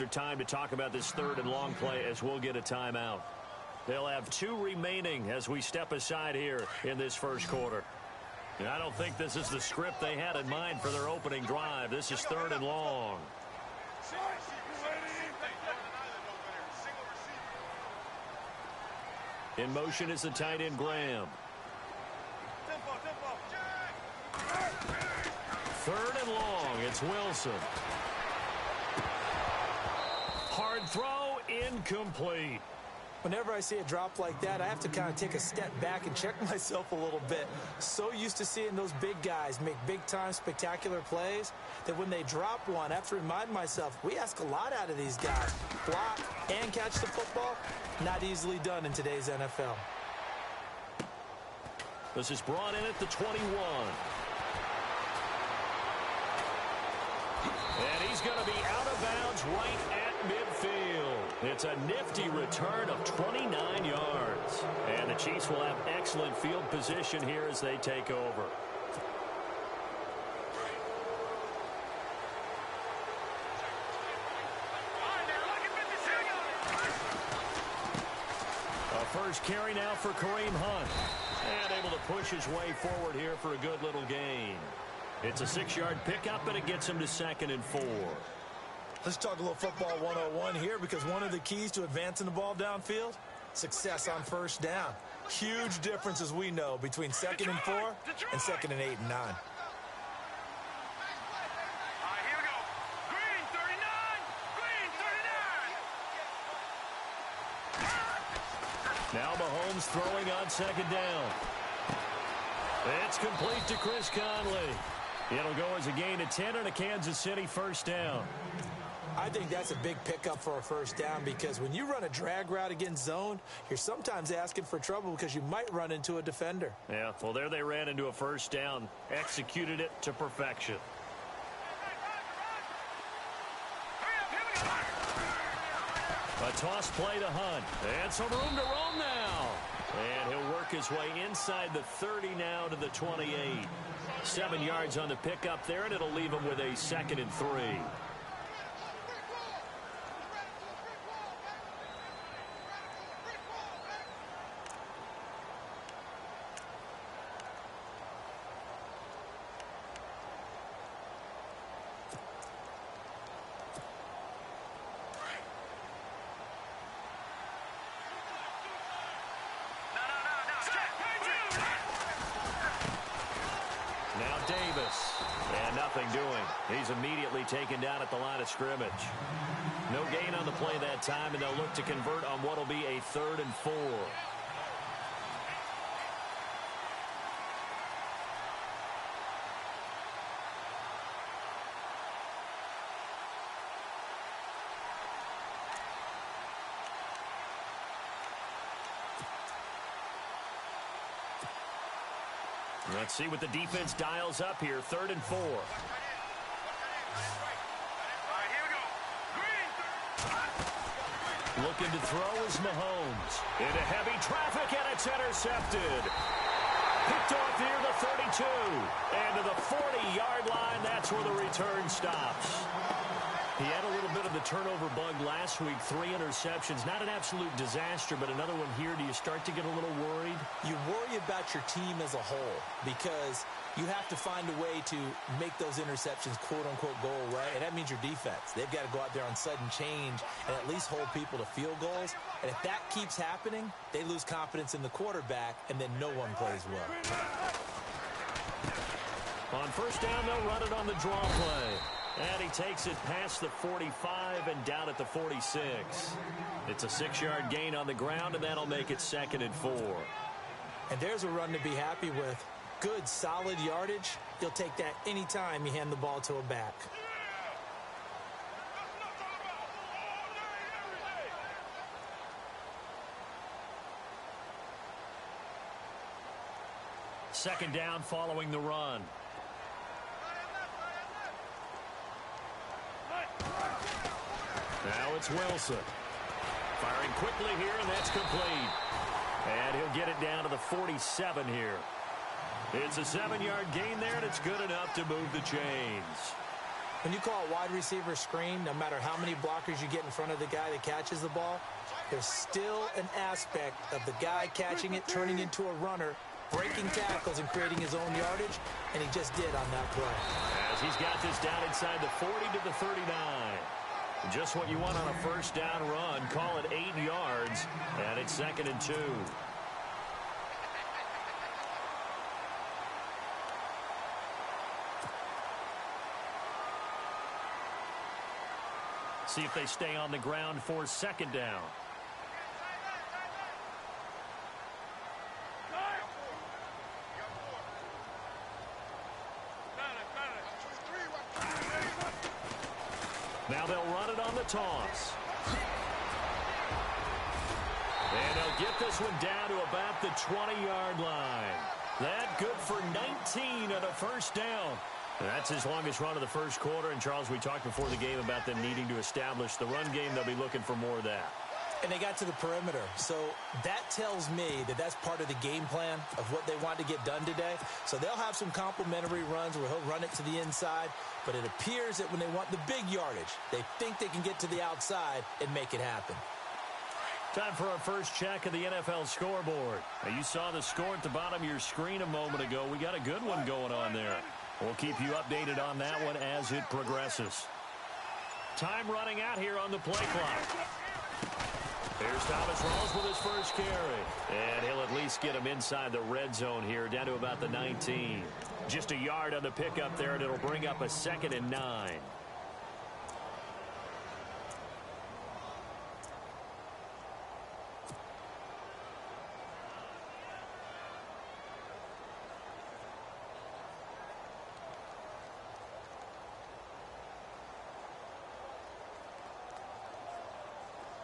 extra time to talk about this third and long play as we'll get a timeout. They'll have 2 remaining as we step aside here in this first quarter. And I don't think this is the script they had in mind for their opening drive. This is third and long. In motion is the tight end, Graham. Third and long, it's Wilson. Hard throw, incomplete. Whenever I see a drop like that, I have to kind of take a step back and check myself a little bit. So used to seeing those big guys make big-time spectacular plays that when they drop one, I have to remind myself, we ask a lot out of these guys. Block and catch the football, not easily done in today's NFL. This is brought in at the 21. And he's going to be out of bounds right at midfield. It's a nifty return of 29 yards. And the Chiefs will have excellent field position here as they take over. A first carry now for Kareem Hunt. And able to push his way forward here for a good little gain. It's a 6-yard pickup, and it gets him to 2nd and 4. Let's talk a little football 101 here, because one of the keys to advancing the ball downfield, success on first down. Huge difference, as we know, between 2nd and 4 and 2nd and 8 and 9. Here we go. Green 39. Green 39. Now Mahomes throwing on 2nd down. It's complete to Chris Conley. It'll go as a gain of 10 and a Kansas City first down. I think that's a big pickup for a first down, because when you run a drag route against zone, you're sometimes asking for trouble because you might run into a defender. Yeah, well, there they ran into a first down, executed it to perfection. A toss play to Hunt. And some room to roam now. And he'll work his way inside the 30 now to the 28. 7 yards on the pickup there, and it'll leave him with a 2nd and 3. Now Davis, and nothing doing. He's immediately taken down at the line of scrimmage. No gain on the play that time, and they'll look to convert on what will be a 3rd and 4. Let's see what the defense dials up here. 3rd and 4. Looking to throw is Mahomes. Into heavy traffic, and it's intercepted. Picked off near the 32. And to the 40-yard line, that's where the return stops. He had a little bit of the turnover bug last week. 3 interceptions. Not an absolute disaster, but another one here. Do you start to get a little worried? You worry about your team as a whole, because you have to find a way to make those interceptions quote-unquote go away, and that means your defense. They've got to go out there on sudden change and at least hold people to field goals. And if that keeps happening, they lose confidence in the quarterback, and then no one plays well. On first down, they'll run it on the draw play. And he takes it past the 45 and down at the 46. It's a 6-yard gain on the ground, and that'll make it 2nd and 4. And there's a run to be happy with. Good, solid yardage. You'll take that any time you hand the ball to a back. Second down following the run. Now it's Wilson. Firing quickly here, and that's complete. And he'll get it down to the 47 here. It's a 7-yard gain there, and it's good enough to move the chains. When you call a wide receiver screen, no matter how many blockers you get in front of the guy that catches the ball, there's still an aspect of the guy catching it, turning into a runner, breaking tackles and creating his own yardage, and he just did on that play. As he's got this down inside the 40 to the 39. Just what you want on a first down run. Call it 8 yards, and it's 2nd and 2. See if they stay on the ground for 2nd down. Now they'll run it on the toss. And they'll get this one down to about the 20-yard line. That good for 19 and a first down. That's his longest run of the first quarter. And, Charles, we talked before the game about them needing to establish the run game. They'll be looking for more of that. And they got to the perimeter. So that tells me that that's part of the game plan of what they want to get done today. So they'll have some complimentary runs where he'll run it to the inside. But it appears that when they want the big yardage, they think they can get to the outside and make it happen. Time for our first check of the NFL scoreboard. Now, you saw the score at the bottom of your screen a moment ago. We got a good one going on there. We'll keep you updated on that one as it progresses. Time running out here on the play clock. Here's Thomas Rawls with his first carry. And he'll at least get him inside the red zone here, down to about the 19. Just a yard on the pickup there, and it'll bring up a 2nd and 9.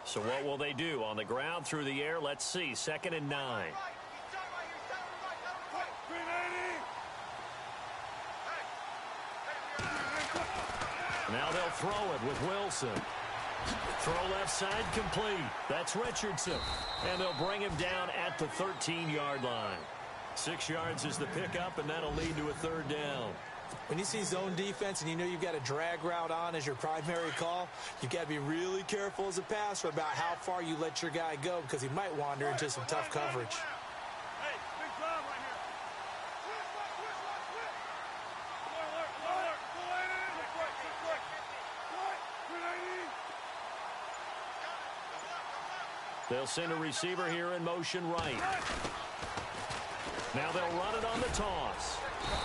So what will they do? On the ground, through the air, let's see. 2nd and 9. Now they'll throw it with Wilson. Throw left side complete. That's Richardson. And they'll bring him down at the 13-yard line. 6 yards is the pickup, and that'll lead to a 3rd down. When you see zone defense and you know you've got a drag route on as your primary call, you've got to be really careful as a passer about how far you let your guy go because he might wander into some tough coverage. They'll send a receiver here in motion right. Now they'll run it on the toss.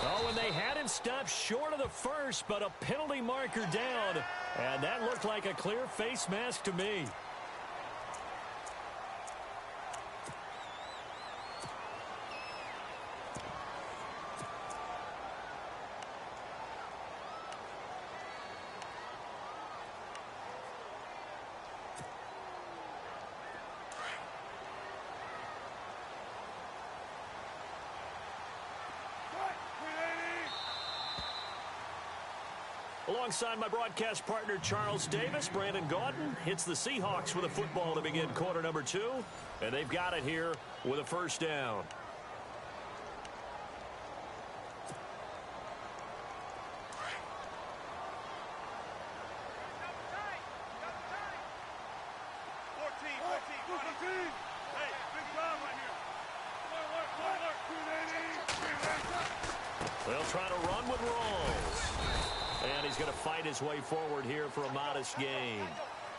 Oh, and they had him stopped short of the first, but a penalty marker down. And that looked like a clear face mask to me. Alongside my broadcast partner, Charles Davis, Brandon Gaudin hits the Seahawks with a football to begin quarter number 2. And they've got it here with a first down. They'll try to run with Rawls. And he's going to fight his way forward here for a modest gain.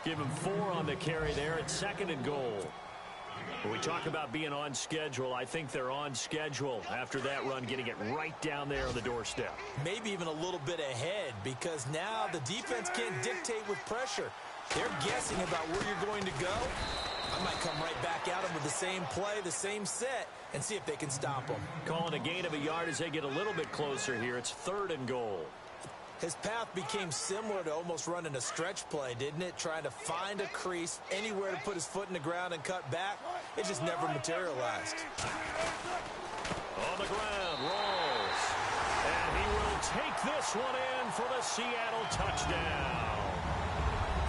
Give him 4 on the carry there at 2nd and goal. When we talk about being on schedule, I think they're on schedule after that run, getting it right down there on the doorstep. Maybe even a little bit ahead because now the defense can't dictate with pressure. They're guessing about where you're going to go. I might come right back at them with the same play, the same set, and see if they can stop them. Calling a gain of a yard as they get a little bit closer here. It's 3rd and goal. His path became similar to almost running a stretch play, didn't it? Trying to find a crease, anywhere to put his foot in the ground and cut back. It just never materialized. On the ground, Rawls. And he will take this one in for the Seattle touchdown.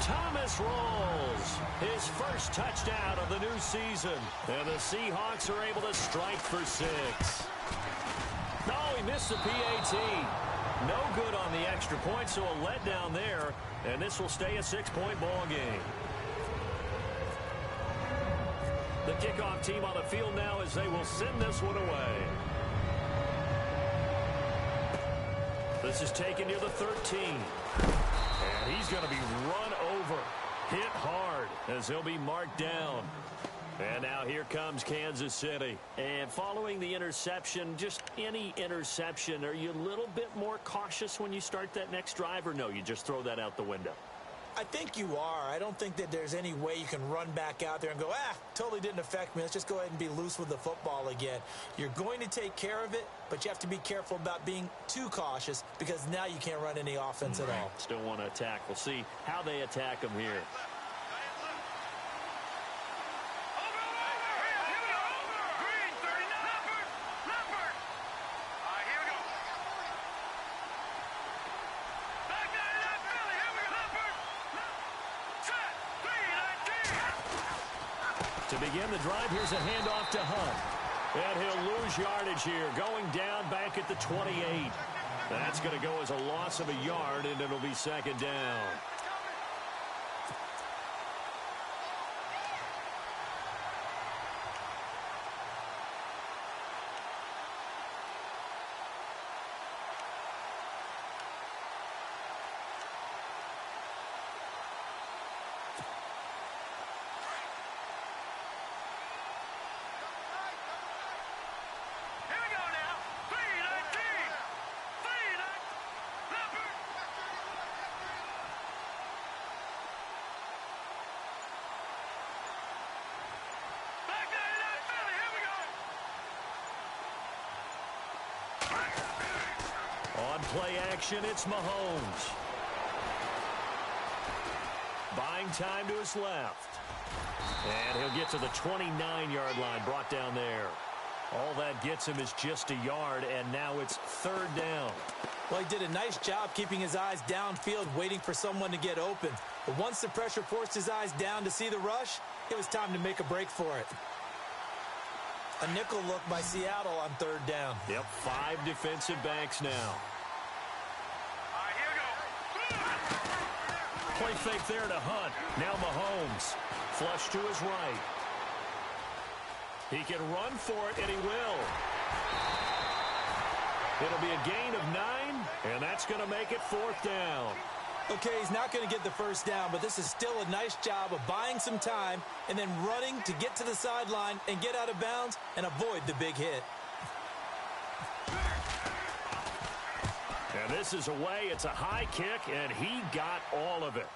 Thomas Rawls, his first touchdown of the new season. And the Seahawks are able to strike for 6. No, he missed the PAT. No good on the extra point, so a letdown there, and this will stay a 6-point ball game. The kickoff team on the field now as they will send this one away. This is taken near the 13. And he's going to be run over, hit hard as he'll be marked down. And now here comes Kansas City. And following the interception, just any interception, are you a little bit more cautious when you start that next drive, or no, you just throw that out the window? I think you are. I don't think that there's any way you can run back out there and go, totally didn't affect me. Let's just go ahead and be loose with the football again. You're going to take care of it, but you have to be careful about being too cautious because now you can't run any offense at all. Still want to attack. We'll see how they attack them here. To begin the drive, here's a handoff to Hunt. And he'll lose yardage here, going down back at the 28. That's going to go as a loss of a yard, and it'll be second down. On play action, it's Mahomes. Buying time to his left. And he'll get to the 29-yard line, brought down there. All that gets him is just a yard, and now it's third down. Well, he did a nice job keeping his eyes downfield, waiting for someone to get open. But once the pressure forced his eyes down to see the rush, it was time to make a break for it. A nickel look by Seattle on third down. Yep, 5 defensive backs now. Play fake there to Hunt. Now Mahomes. Flush to his right. He can run for it, and he will. It'll be a gain of 9, and that's going to make it fourth down. Okay, he's not going to get the first down, but this is still a nice job of buying some time and then running to get to the sideline and get out of bounds and avoid the big hit. And this is away. It's a high kick, and he got all of it.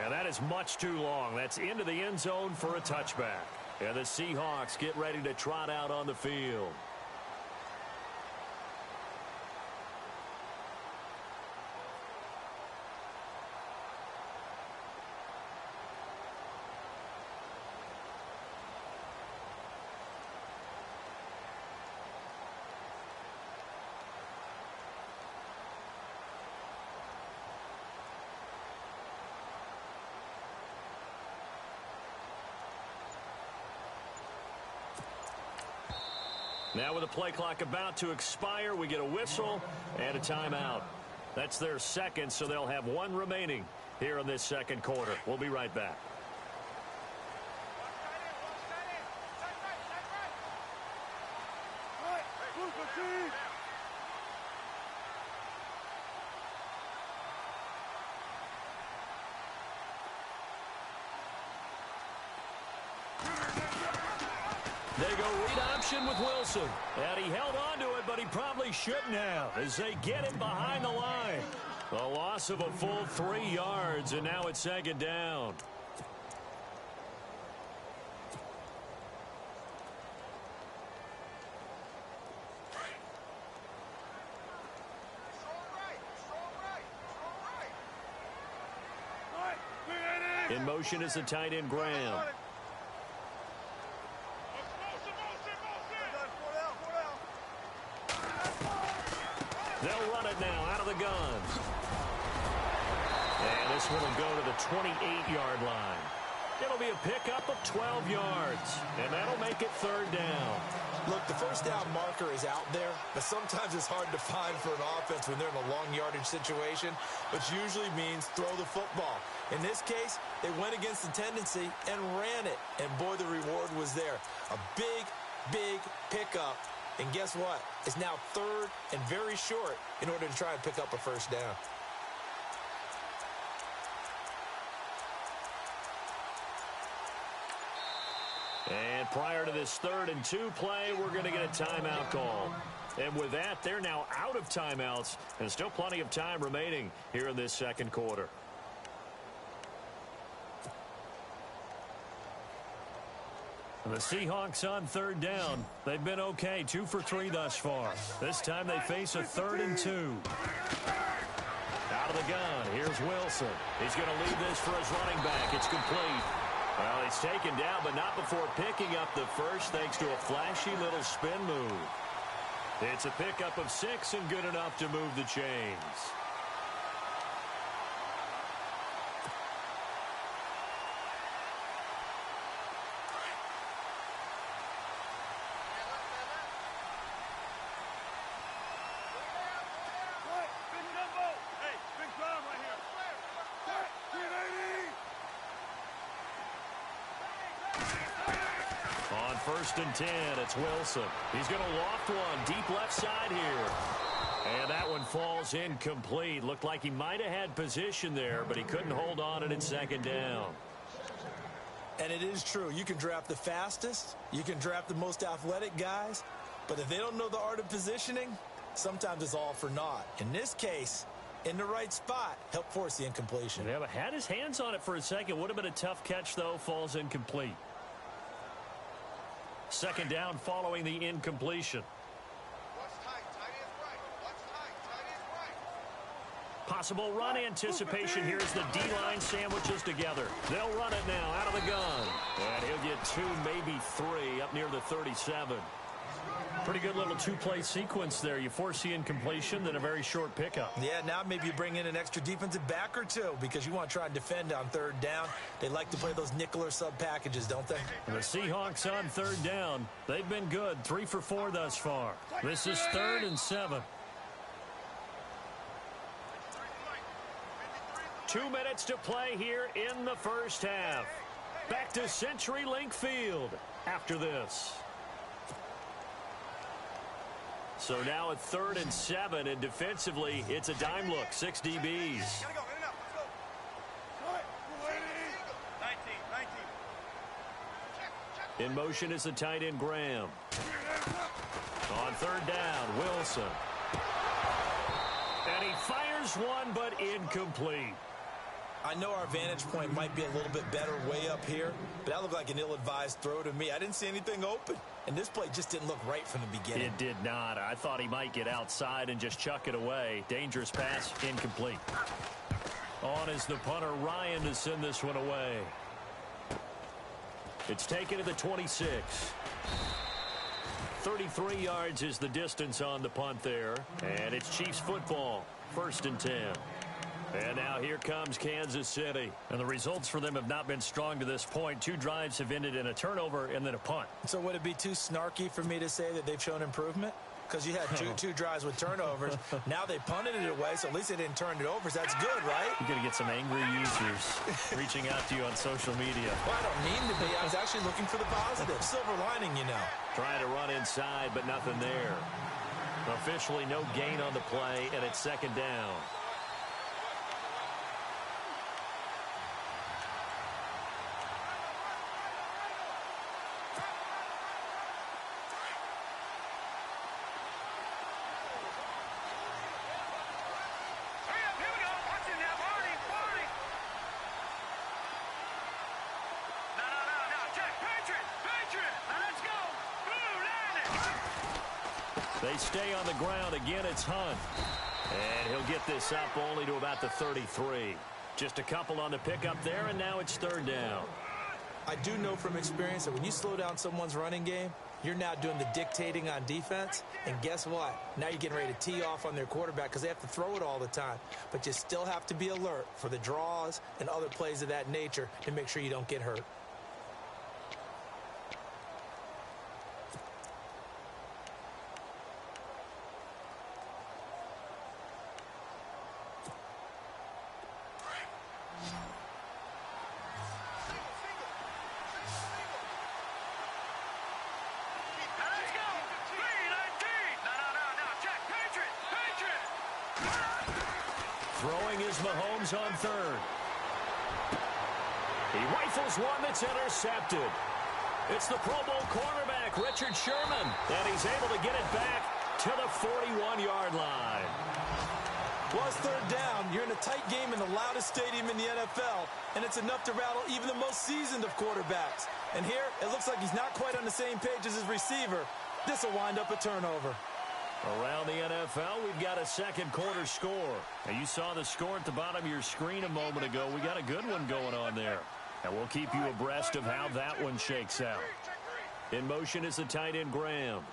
And that is much too long. That's into the end zone for a touchback. And the Seahawks get ready to trot out on the field. Now with the play clock about to expire, we get a whistle and a timeout. That's their second, so they'll have 1 remaining here in this second quarter. We'll be right back. They go read option with Wilson. And he held on to it, but he probably shouldn't have as they get him behind the line. A loss of a full 3 yards, and now it's second down. In motion is the tight end, Graham. They'll run it now out of the gun. And this one will go to the 28-yard line. It'll be a pickup of 12 yards, and that'll make it third down. Look, the first down marker is out there, but sometimes it's hard to find for an offense when they're in a long yardage situation, which usually means throw the football. In this case, they went against the tendency and ran it, and boy, the reward was there. A big, big pickup, and guess what? It's now third and very short in order to try and pick up a first down. And prior to this 3rd and 2 play, we're going to get a timeout call. And with that, they're now out of timeouts, and still plenty of time remaining here in this second quarter. The Seahawks on 3rd down. They've been okay, 2 for 3 thus far. This time they face a 3rd and 2. Out of the gun, here's Wilson. He's going to leave this for his running back. It's complete. Well, he's taken down, but not before picking up the first thanks to a flashy little spin move. It's a pickup of 6 and good enough to move the chains. On 1st and 10, it's Wilson. He's going to loft one deep left side here. And that one falls incomplete. Looked like he might have had position there, but he couldn't hold on it in 2nd down. And it is true. You can draft the fastest. You can draft the most athletic guys. But if they don't know the art of positioning, sometimes it's all for naught. In this case, in the right spot, helped force the incompletion. Yeah, but had his hands on it for a second. Would have been a tough catch, though. Falls incomplete. 2nd down following the incompletion. Possible run anticipation. Here's the D-line sandwiches together. They'll run it now out of the gun. And he'll get 2, maybe 3 up near the 37. Pretty good little 2-play sequence there. You force the incompletion, then a very short pickup. Yeah, now maybe you bring in an extra defensive back or 2 because you want to try and defend on 3rd down. They like to play those nickel or sub packages, don't they? And the Seahawks on 3rd down. They've been good, 3 for 4 thus far. This is 3rd and 7. 2 minutes to play here in the first half. Back to CenturyLink Field after this. So now at 3rd and 7, and defensively, it's a dime look, 6 DBs. In motion is the tight end Graham. On 3rd down, Wilson. And he fires one, but incomplete. I know our vantage point might be a little bit better way up here, but that looked like an ill-advised throw to me. I didn't see anything open, and this play just didn't look right from the beginning. It did not. I thought he might get outside and just chuck it away. Dangerous pass, incomplete. On is the punter, Ryan, to send this one away. It's taken to the 26. 33 yards is the distance on the punt there, and it's Chiefs football, 1st and 10. And now here comes Kansas City. And the results for them have not been strong to this point. 2 drives have ended in a turnover and then a punt. So would it be too snarky for me to say that they've shown improvement? Because you had two drives with turnovers. Now they punted it away, so at least they didn't turn it over. So that's good, right? You're going to get some angry users reaching out to you on social media. Well, I don't mean to be. I was actually looking for the positive. Silver lining, you know. Trying to run inside, but nothing there. Officially no gain on the play, and it's 2nd down. They stay on the ground. Again, it's Hunt. And he'll get this up only to about the 33. Just a couple on the pickup there, and now it's 3rd down. I do know from experience that when you slow down someone's running game, You're now doing the dictating on defense, and guess what? Now you're getting ready to tee off on their quarterback because they have to throw it all the time. But you still have to be alert for the draws and other plays of that nature to make sure you don't get hurt. Throwing is Mahomes on third. He rifles one that's intercepted. It's the Pro Bowl cornerback, Richard Sherman, and he's able to get it back to the 41-yard line. Well, it's third down. You're in a tight game in the loudest stadium in the NFL, and it's enough to rattle even the most seasoned of quarterbacks. And here, it looks like he's not quite on the same page as his receiver. This will wind up a turnover. Around the NFL, we've got a second quarter score. And you saw the score at the bottom of your screen a moment ago. We got a good one going on there. And we'll keep you abreast of how that one shakes out. In motion is the tight end, Graham.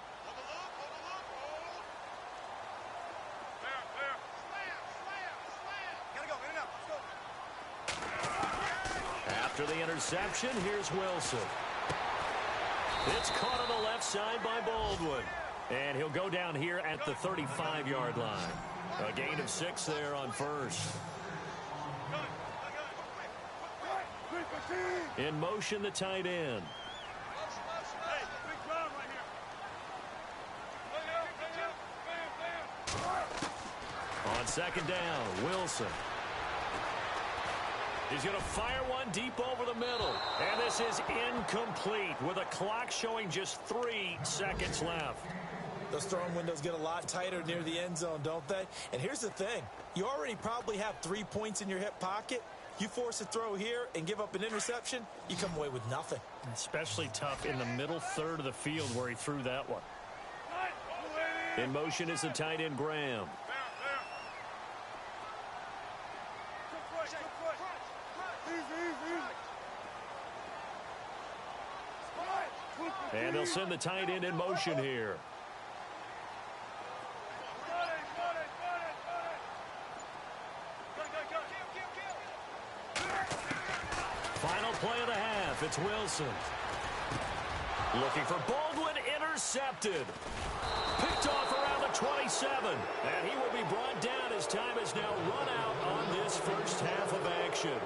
After the interception, here's Wilson. It's caught on the left side by Baldwin. And he'll go down here at the 35-yard line. A gain of 6 there on first. In motion, the tight end. On second down, Wilson. He's going to fire one deep over the middle. And this is incomplete with a clock showing just 3 seconds left. Those throwing windows get a lot tighter near the end zone, don't they? And here's the thing. You already probably have 3 points in your hip pocket. You force a throw here and give up an interception, you come away with nothing. Especially tough in the middle third of the field where he threw that one. In motion is the tight end, Graham. And they'll send the tight end in motion here. Final play of the half. It's Wilson. Looking for Baldwin, intercepted. Picked off around the 27. And he will be brought down as time has now run out on this first half of action.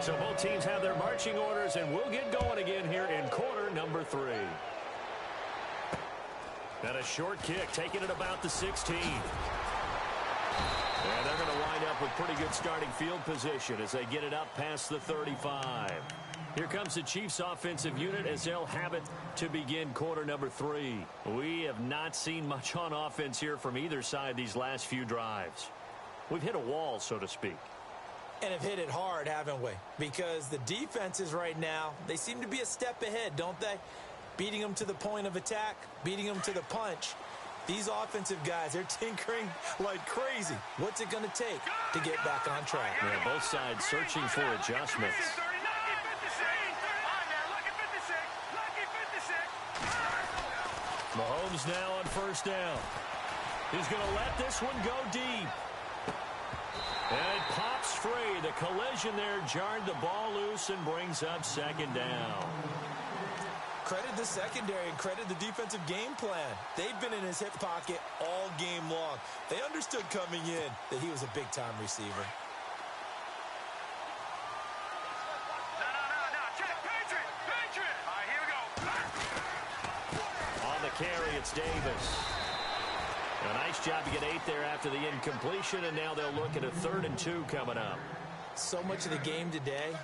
So both teams have their marching orders, and we'll get going again here in quarter number 3. And a short kick, taking it about the 16. And they're going to wind up with pretty good starting field position as they get it up past the 35. Here comes the Chiefs offensive unit as they'll have it to begin quarter number 3. We have not seen much on offense here from either side these last few drives. We've hit a wall, so to speak. And have hit it hard, haven't we? Because the defenses right now, they seem to be a step ahead, don't they? Beating them to the point of attack, beating them to the punch. These offensive guys, they're tinkering like crazy. What's it going to take to get back on track? Yeah, both sides searching for adjustments. Mahomes now on first down. He's going to let this one go deep. And it pops free. The collision there jarred the ball loose and brings up second down. Credit the secondary and credit the defensive game plan. They've been in his hip pocket all game long. They understood coming in that he was a big-time receiver. No. Check. Patriot. All right, here we go. On the carry, it's Davis. A nice job to get 8 there after the incompletion, and now they'll look at a 3rd and 2 coming up. So much of the game today,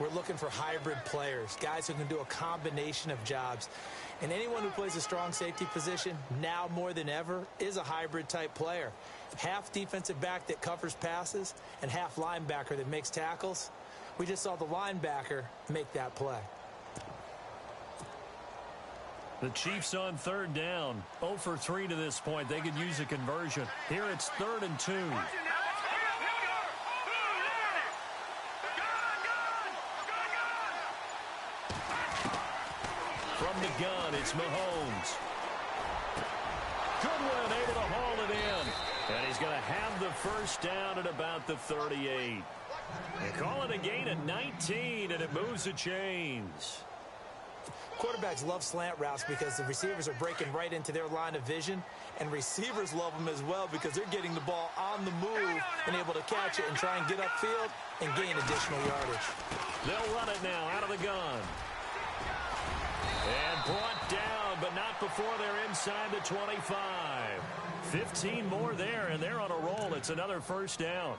we're looking for hybrid players, guys who can do a combination of jobs. And anyone who plays a strong safety position, now more than ever, is a hybrid-type player. Half defensive back that covers passes and half linebacker that makes tackles. We just saw the linebacker make that play. The Chiefs on third down. 0 for 3 to this point. They could use a conversion. Here it's 3rd and 2. From the gun, it's Mahomes. Goodwin able to haul it in. And he's going to have the first down at about the 38. They call it a gain of 19, and it moves the chains. Quarterbacks love slant routes because the receivers are breaking right into their line of vision, and receivers love them as well because they're getting the ball on the move and able to catch it and try and get upfield and gain additional yardage. They'll run it now out of the gun. And brought down, but not before they're inside the 25. 15 more there, and they're on a roll. It's another first down.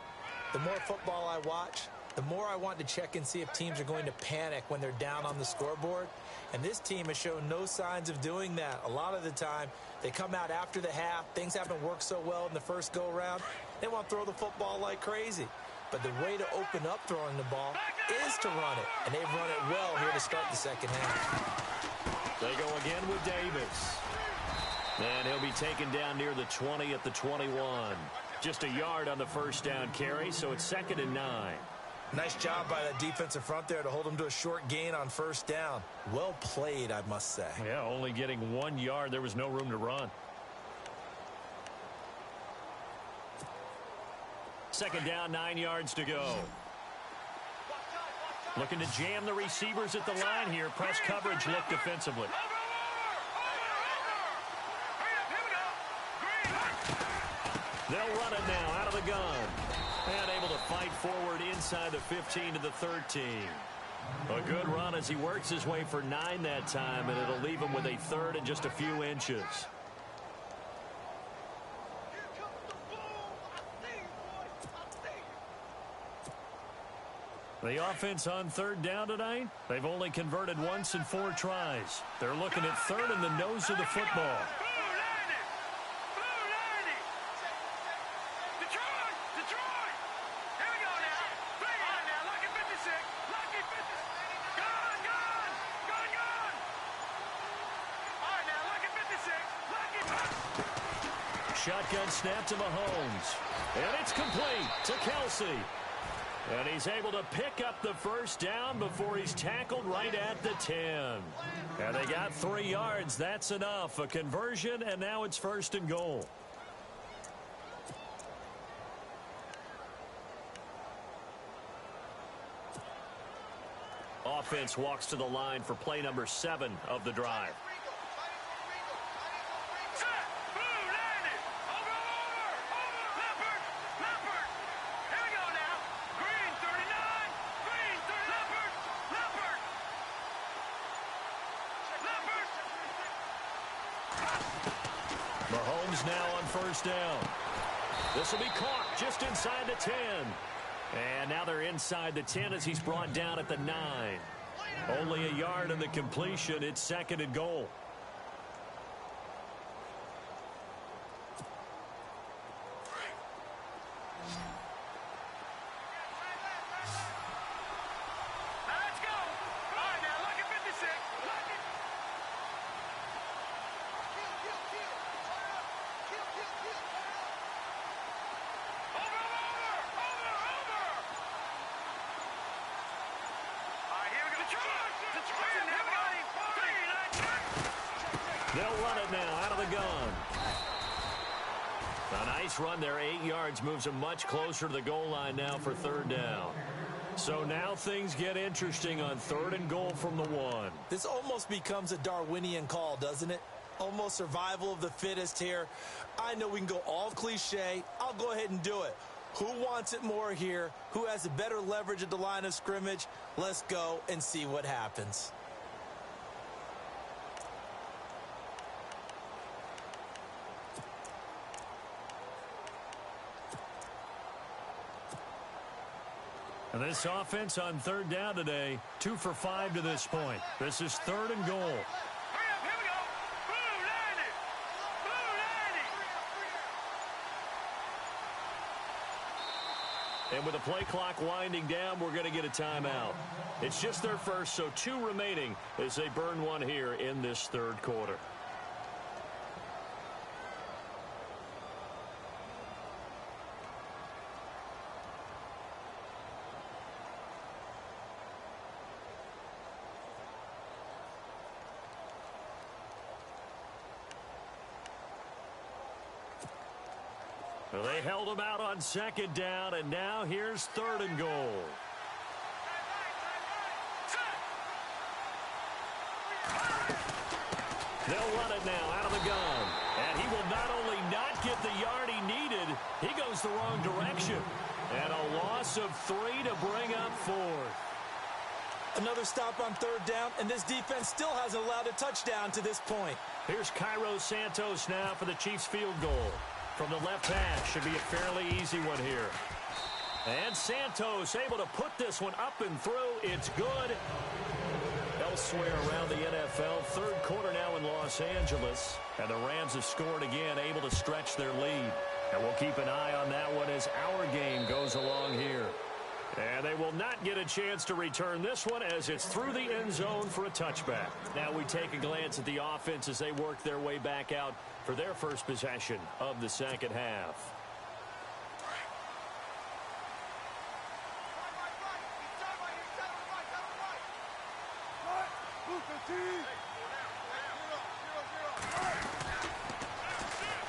The more football I watch, the more I want to check and see if teams are going to panic when they're down on the scoreboard. And this team has shown no signs of doing that. A lot of the time, they come out after the half. Things haven't worked so well in the first go-around. They want to throw the football like crazy. But the way to open up throwing the ball is to run it. And they've run it well here to start the second half. They go again with Davis. And he'll be taken down near the 20 at the 21. Just a yard on the first down carry, so it's 2nd and 9. Nice job by that defensive front there to hold them to a short gain on first down. Well played, I must say. Yeah, only getting 1 yard. There was no room to run. 2nd down, 9 yards to go. Looking to jam the receivers at the line here. Press coverage look defensively. They'll run it now out of the gun. And able to fight forward inside the 15 to the 13. A good run as he works his way for 9 that time, and it'll leave him with a 3rd and just a few inches. The offense on 3rd down tonight, they've only converted once in 4 tries. They're looking at 3rd in the nose of the football. Shotgun snap to Mahomes. And it's complete to Kelsey. And he's able to pick up the first down before he's tackled right at the 10. And they got 3 yards. That's enough. A conversion, and now it's 1st and goal. Offense walks to the line for play number 7 of the drive. Mahomes now on first down. This will be caught just inside the 10. And now they're inside the 10 as he's brought down at the 9. Only a yard in the completion. It's 2nd and goal. They'll run it now out of the gun. A nice run there, 8 yards, moves them much closer to the goal line now for 3rd down. So now things get interesting on 3rd and goal from the 1. This almost becomes a Darwinian call, doesn't it? Almost survival of the fittest here. I know we can go all cliche. I'll go ahead and do it. Who wants it more here? Who has the better leverage at the line of scrimmage? Let's go and see what happens. And this offense on 3rd down today, 2 for 5 to this point. This is 3rd and goal. And with the play clock winding down, we're going to get a timeout. It's just their first, so 2 remaining as they burn one here in the in this third quarter. Well, they held him out on second down, and now here's third and goal. They'll run it now out of the gun. And he will not only not get the yard he needed, he goes the wrong direction. And a loss of 3 to bring up fourth. Another stop on third down, and this defense still hasn't allowed a touchdown to this point. Here's Cairo Santos now for the Chiefs field goal. From the left hash, should be a fairly easy one here. And Santos able to put this one up and through. It's good. Elsewhere around the NFL, third quarter now in Los Angeles. And the Rams have scored again, able to stretch their lead. And we'll keep an eye on that one as our game goes along here. And they will not get a chance to return this one as it's through the end zone for a touchback. Now we take a glance at the offense as they work their way back out for their first possession of the second half.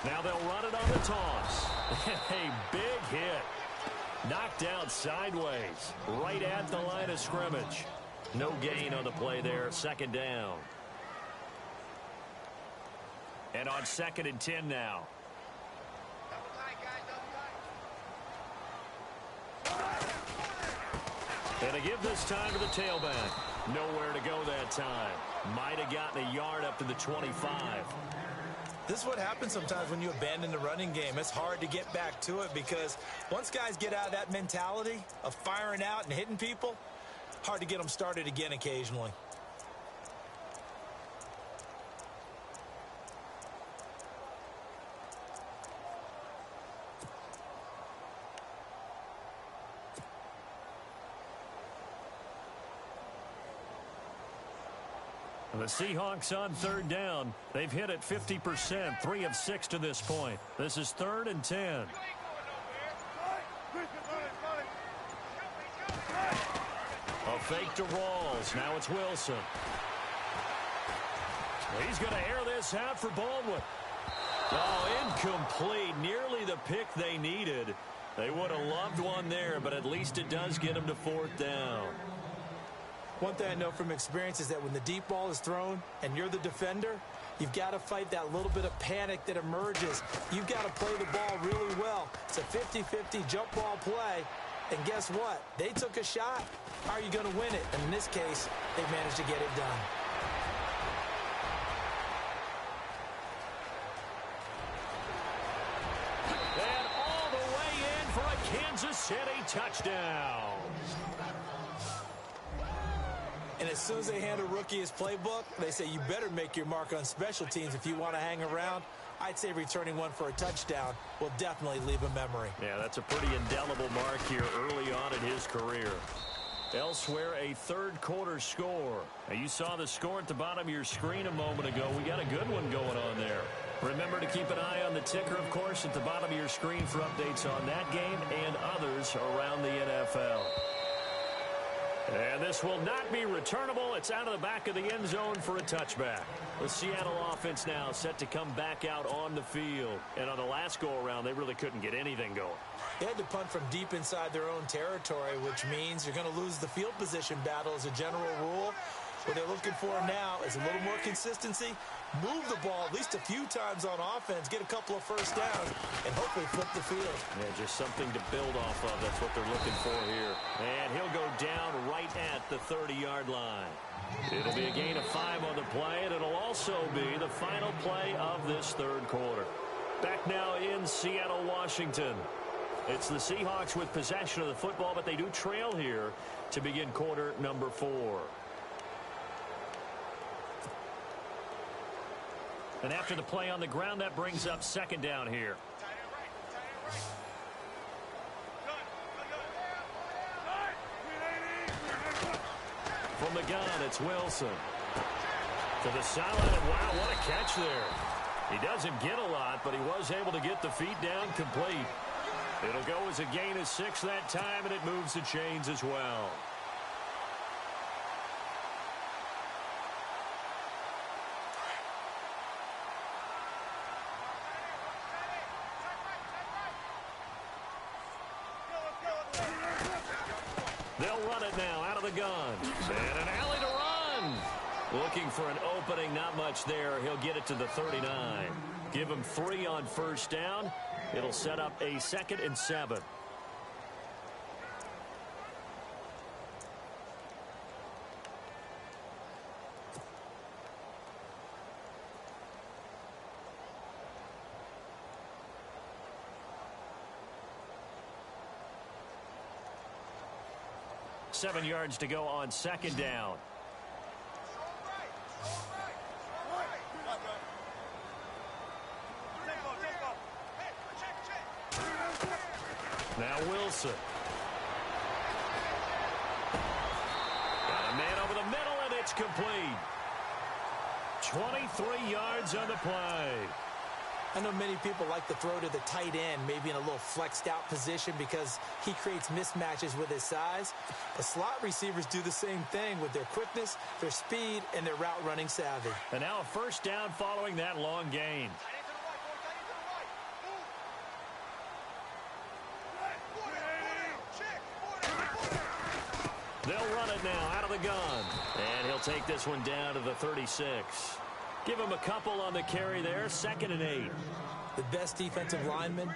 Now they'll run it on the toss. A big hit. Knocked out sideways, right at the line of scrimmage. No gain on the play there, second down. And on 2nd and 10 now. And a give this time to the tailback. Nowhere to go that time. Might have gotten a yard up to the 25. This is what happens sometimes when you abandon the running game. It's hard to get back to it because once guys get out of that mentality of firing out and hitting people, hard to get them started again occasionally. The Seahawks on third down. They've hit it 50%, 3 of 6 to this point. This is 3rd and 10. A fake to Rawls. Now it's Wilson. He's going to air this out for Baldwin. Oh, incomplete. Nearly the pick they needed. They would have loved one there, but at least it does get them to 4th down. One thing I know from experience is that when the deep ball is thrown and you're the defender, you've got to fight that little bit of panic that emerges. You've got to play the ball really well. It's a 50-50 jump ball play. And guess what? They took a shot. How are you going to win it? And in this case, they managed to get it done. And all the way in for a Kansas City touchdown. And as soon as they hand a rookie his playbook, they say you better make your mark on special teams if you want to hang around. I'd say returning one for a touchdown will definitely leave a memory. Yeah, that's a pretty indelible mark here early on in his career. Elsewhere, a third quarter score. Now, you saw the score at the bottom of your screen a moment ago. We got a good one going on there. Remember to keep an eye on the ticker, of course, at the bottom of your screen for updates on that game and others around the NFL. And this will not be returnable. It's out of the back of the end zone for a touchback. The Seattle offense now set to come back out on the field. And on the last go-around, they really couldn't get anything going. They had to punt from deep inside their own territory, which means you're going to lose the field position battle as a general rule. What they're looking for now is a little more consistency, move the ball at least a few times on offense, get a couple of first downs, and hopefully flip the field. Yeah, just something to build off of. That's what they're looking for here. And he'll go down right at the 30-yard line. It'll be a gain of 5 on the play, and it'll also be the final play of this third quarter. Back now in Seattle, Washington. It's the Seahawks with possession of the football, but they do trail here to begin quarter number 4. And after the play on the ground, that brings up second down here. From the gun, it's Wilson. To the sideline, and wow, what a catch there. He doesn't get a lot, but he was able to get the feet down complete. It'll go as a gain of 6 that time, and it moves the chains as well. They'll run it now out of the gun. And an alley to run. Looking for an opening, not much there. He'll get it to the 39. Give him 3 on first down. It'll set up a 2nd and 7. Seven yards to go on 2nd down. Now Wilson. Got a man over the middle, and it's complete. 23 yards on the play. I know many people like to throw to the tight end, maybe in a little flexed out position because he creates mismatches with his size. But slot receivers do the same thing with their quickness, their speed, and their route running savvy. And now a first down following that long gain. They'll run it now out of the gun. And he'll take this one down to the 36. Give him a couple on the carry there. 2nd and 8. The best defensive linemen,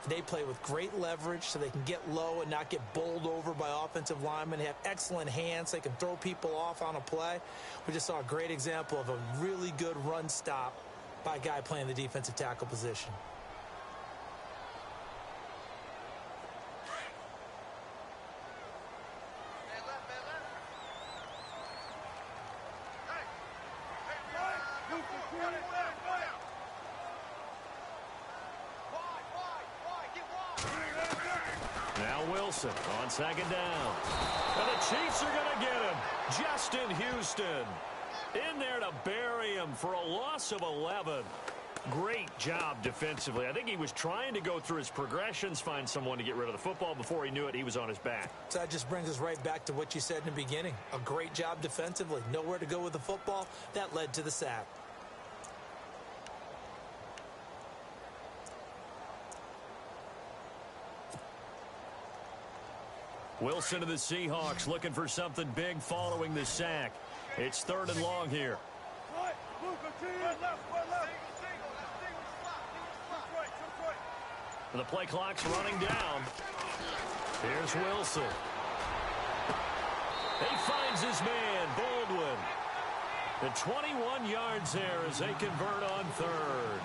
they play with great leverage so they can get low and not get bowled over by offensive linemen. They have excellent hands. They can throw people off on a play. We just saw a great example of a really good run stop by a guy playing the defensive tackle position. Now Wilson on 2nd down. And the Chiefs are going to get him. Justin Houston in there to bury him for a loss of 11. Great job defensively. I think he was trying to go through his progressions, find someone to get rid of the football. Before he knew it, he was on his back. So that just brings us right back to what you said in the beginning. A great job defensively. Nowhere to go with the football. That led to the sack. Wilson to the Seahawks looking for something big following the sack. It's 3rd and long here. The play clock's running down. Here's Wilson. He finds his man, Baldwin. And 21 yards there as they convert on 3rd.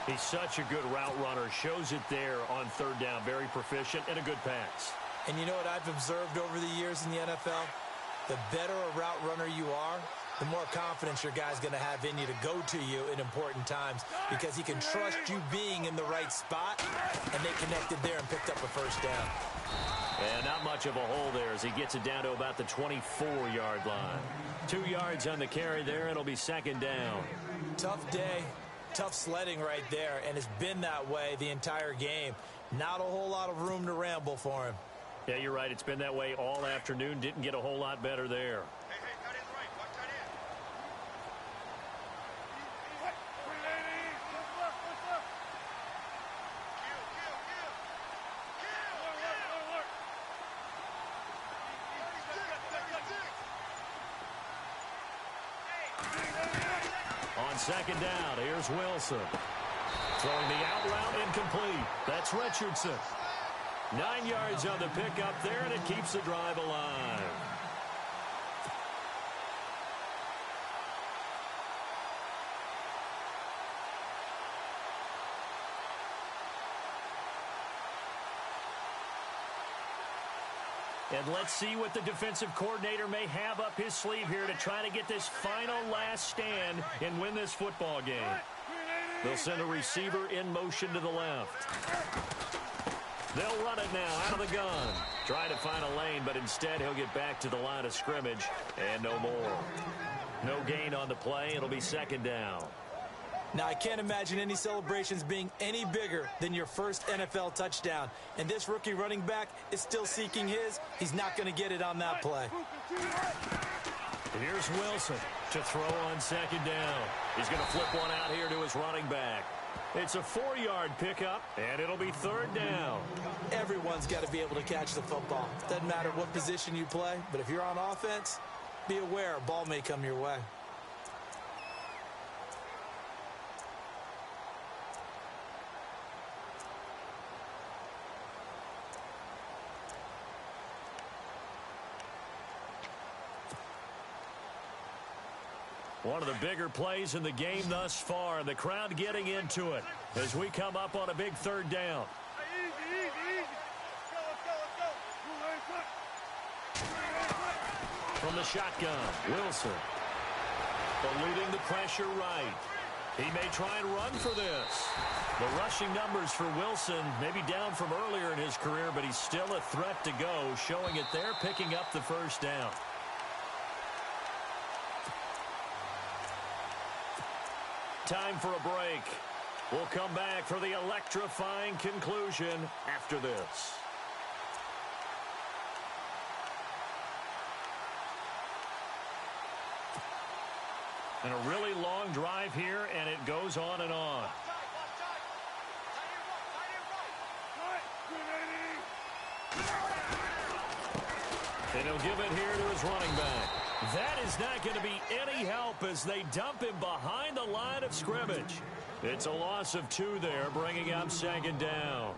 He's such a good route runner. Shows it there on 3rd down. Very proficient and a good pass. And you know what I've observed over the years in the NFL? The better a route runner you are, the more confidence your guy's going to have in you to go to you in important times because he can trust you being in the right spot, and they connected there and picked up a first down. And not much of a hole there as he gets it down to about the 24-yard line. 2 yards on the carry there, and it'll be 2nd down. Tough day, tough sledding right there, and it's been that way the entire game. Not a whole lot of room to ramble for him. Yeah, you're right. It's been that way all afternoon. Didn't get a whole lot better there. On 2nd down, here's Wilson. Throwing the out route incomplete. That's Richardson. 9 yards on the pickup there, and it keeps the drive alive. And let's see what the defensive coordinator may have up his sleeve here to try to get this final last stand and win this football game. They'll send a receiver in motion to the left. They'll run it now out of the gun. Try to find a lane, but instead he'll get back to the line of scrimmage and no more. No gain on the play. It'll be second down. Now, I can't imagine any celebrations being any bigger than your first NFL touchdown. And this rookie running back is still seeking his. He's not going to get it on that play. Here's Wilson to throw on second down. He's going to flip one out here to his running back. It's a 4-yard pickup, and it'll be third down. Everyone's got to be able to catch the football. Doesn't matter what position you play, but if you're on offense, be aware a ball may come your way. One of the bigger plays in the game thus far, and the crowd getting into it as we come up on a big third down. From the shotgun, Wilson. Eluding the pressure right. He may try and run for this. The rushing numbers for Wilson may be down from earlier in his career, but he's still a threat to go, showing it there, picking up the first down. Time for a break. We'll come back for the electrifying conclusion after this. And a really long drive here, and it goes on and on. And he'll give it here to his running back. That is not going to be any help as they dump him behind the line of scrimmage. It's a loss of 2 there, bringing up second down.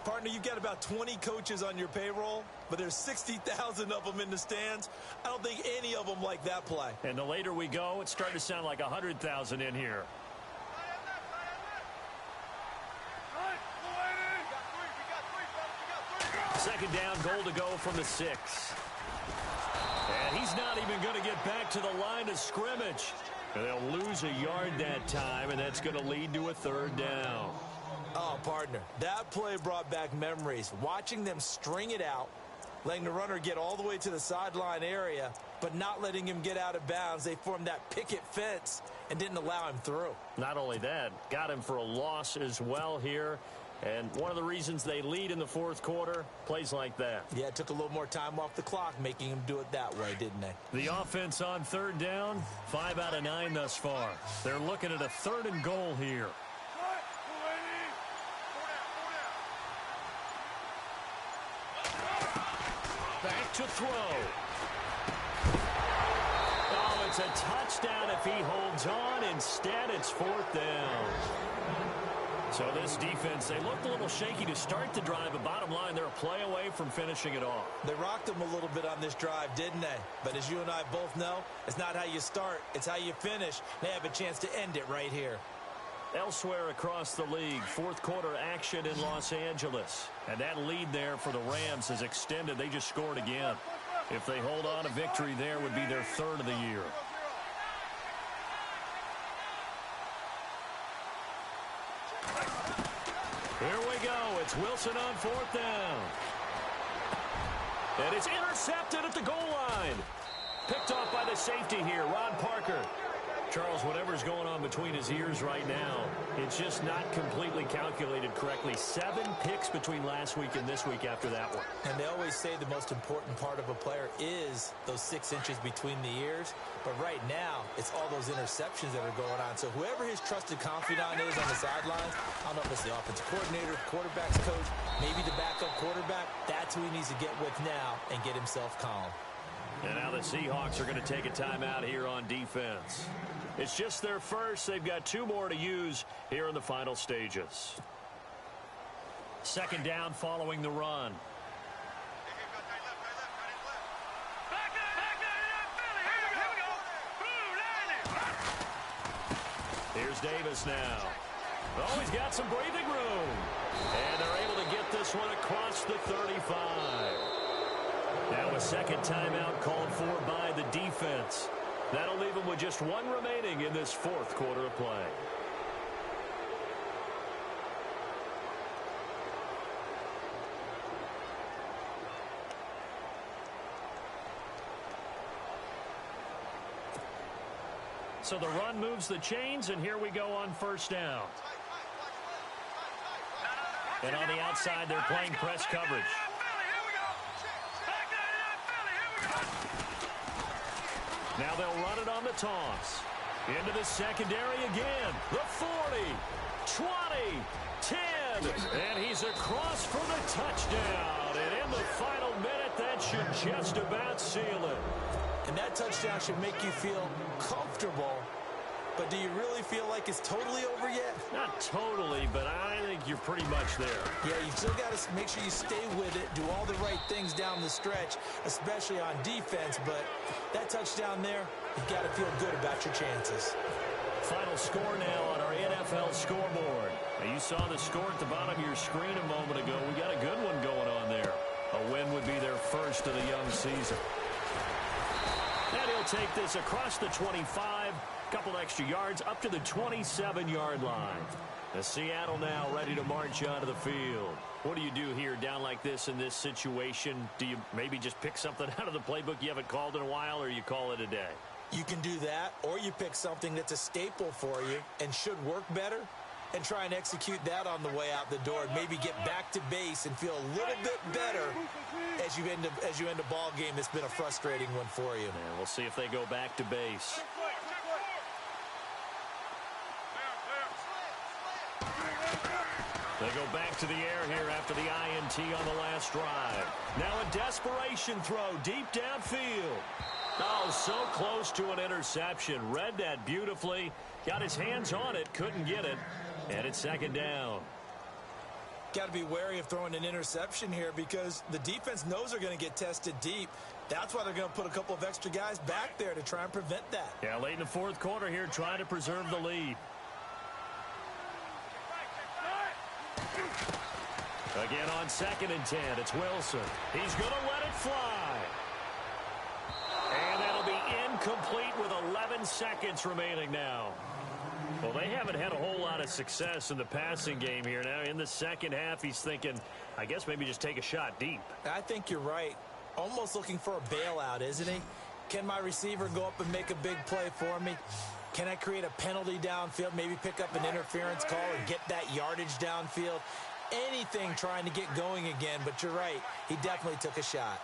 Partner, you've got about 20 coaches on your payroll, but there's 60,000 of them in the stands. I don't think any of them like that play. And the later we go, it's starting to sound like 100,000 in here. Second down, goal to go from the 6. And he's not even going to get back to the line of scrimmage. And they'll lose a yard that time, and that's going to lead to a third down. Oh, partner, that play brought back memories. Watching them string it out, letting the runner get all the way to the sideline area, but not letting him get out of bounds. They formed that picket fence and didn't allow him through. Not only that, got him for a loss as well here. And one of the reasons they lead in the fourth quarter, plays like that. Yeah, it took a little more time off the clock, making him do it that way, didn't they? The offense on third down, 5 out of 9 thus far. They're looking at a 3rd and goal here. Back to throw. Oh, it's a touchdown if he holds on. Instead, it's 4th down. So this defense, they looked a little shaky to start the drive, but bottom line, they're a play away from finishing it off. They rocked them a little bit on this drive, didn't they? But as you and I both know, it's not how you start, it's how you finish. They have a chance to end it right here. Elsewhere across the league, fourth quarter action in Los Angeles. And that lead there for the Rams is extended. They just scored again. If they hold on, a victory there would be their 3rd of the year. Here we go. It's Wilson on 4th down. And it's intercepted at the goal line. Picked off by the safety here, Ron Parker. Charles, whatever's going on between his ears right now, it's just not completely calculated correctly. 7 picks between last week and this week after that one. And they always say the most important part of a player is those 6 inches between the ears. But right now, it's all those interceptions that are going on. So whoever his trusted confidant is on the sidelines, I don't know if it's the offensive coordinator, quarterback's coach, maybe the backup quarterback, that's who he needs to get with now and get himself calm. And now the Seahawks are going to take a timeout here on defense. It's just their first. They've got 2 more to use here in the final stages. Second down following the run. Here's Davis now. Oh, he's got some breathing room. And they're able to get this one across the 35. Now a second timeout called for by the defense. That'll leave them with just 1 remaining in this fourth quarter of play. So the run moves the chains, and here we go on first down. And on the outside, they're playing press coverage. Now they'll run it on the toss. Into the secondary again. The 40, 20, 10. And he's across for the touchdown. And in the final minute, that should just about seal it. And that touchdown should make you feel comfortable. But do you really feel like it's totally over yet? Not totally, but I think you're pretty much there. Yeah, you've still got to make sure you stay with it, do all the right things down the stretch, especially on defense. But that touchdown there, you've got to feel good about your chances. Final score now on our NFL scoreboard. Now, you saw the score at the bottom of your screen a moment ago. We got a good one going on there. A win would be their first of the young season. And he'll take this across the 25. Couple extra yards up to the 27-yard line. The Seattle now ready to march onto the field. What do you do here down like this in this situation? Do you maybe just pick something out of the playbook you haven't called in a while, or you call it a day? You can do that, or you pick something that's a staple for you and should work better and try and execute that on the way out the door and maybe get back to base and feel a little bit better as you end a ball game that's been a frustrating one for you. And we'll see if they go back to base. They go back to the air here after the INT on the last drive. Now a desperation throw deep downfield. Oh, so close to an interception. Read that beautifully. Got his hands on it, couldn't get it. And it's second down. Got to be wary of throwing an interception here because the defense knows they're going to get tested deep. That's why they're going to put a couple of extra guys back there to try and prevent that. Yeah, late in the fourth quarter here, trying to preserve the lead. Again on 2nd and 10, it's Wilson. He's going to let it fly. And that'll be incomplete with 11 seconds remaining now. Well, they haven't had a whole lot of success in the passing game here. Now, in the second half, he's thinking, I guess maybe just take a shot deep. I think you're right. Almost looking for a bailout, isn't he? Can my receiver go up and make a big play for me? Can I create a penalty downfield, maybe pick up an interference call and get that yardage downfield? Anything trying to get going again, but you're right. He definitely took a shot.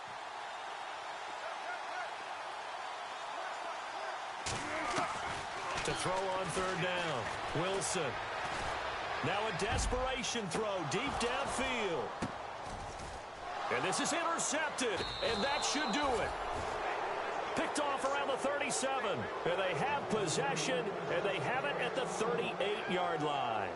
To throw on third down, Wilson. Now a desperation throw deep downfield. And this is intercepted, and that should do it. Picked off around the 37, and they have possession, and they have it at the 38-yard line.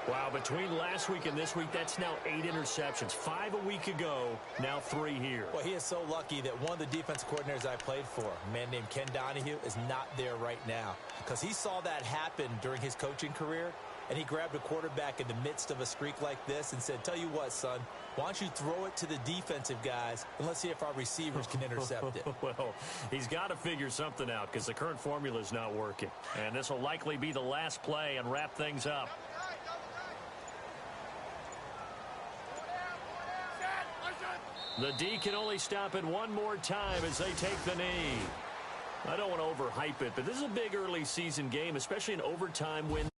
Wow, between last week and this week, that's now 8 interceptions. 5 a week ago, now 3 here. Well, he is so lucky that one of the defense coordinators I played for, a man named Ken Donahue, is not there right now. Because he saw that happen during his coaching career, and he grabbed a quarterback in the midst of a streak like this and said, tell you what, son, why don't you throw it to the defensive guys, and let's see if our receivers can intercept it. Well, he's got to figure something out because the current formula is not working. And this will likely be the last play and wrap things up. The D can only stop it one more time as they take the knee. I don't want to overhype it, but this is a big early season game, especially an overtime win.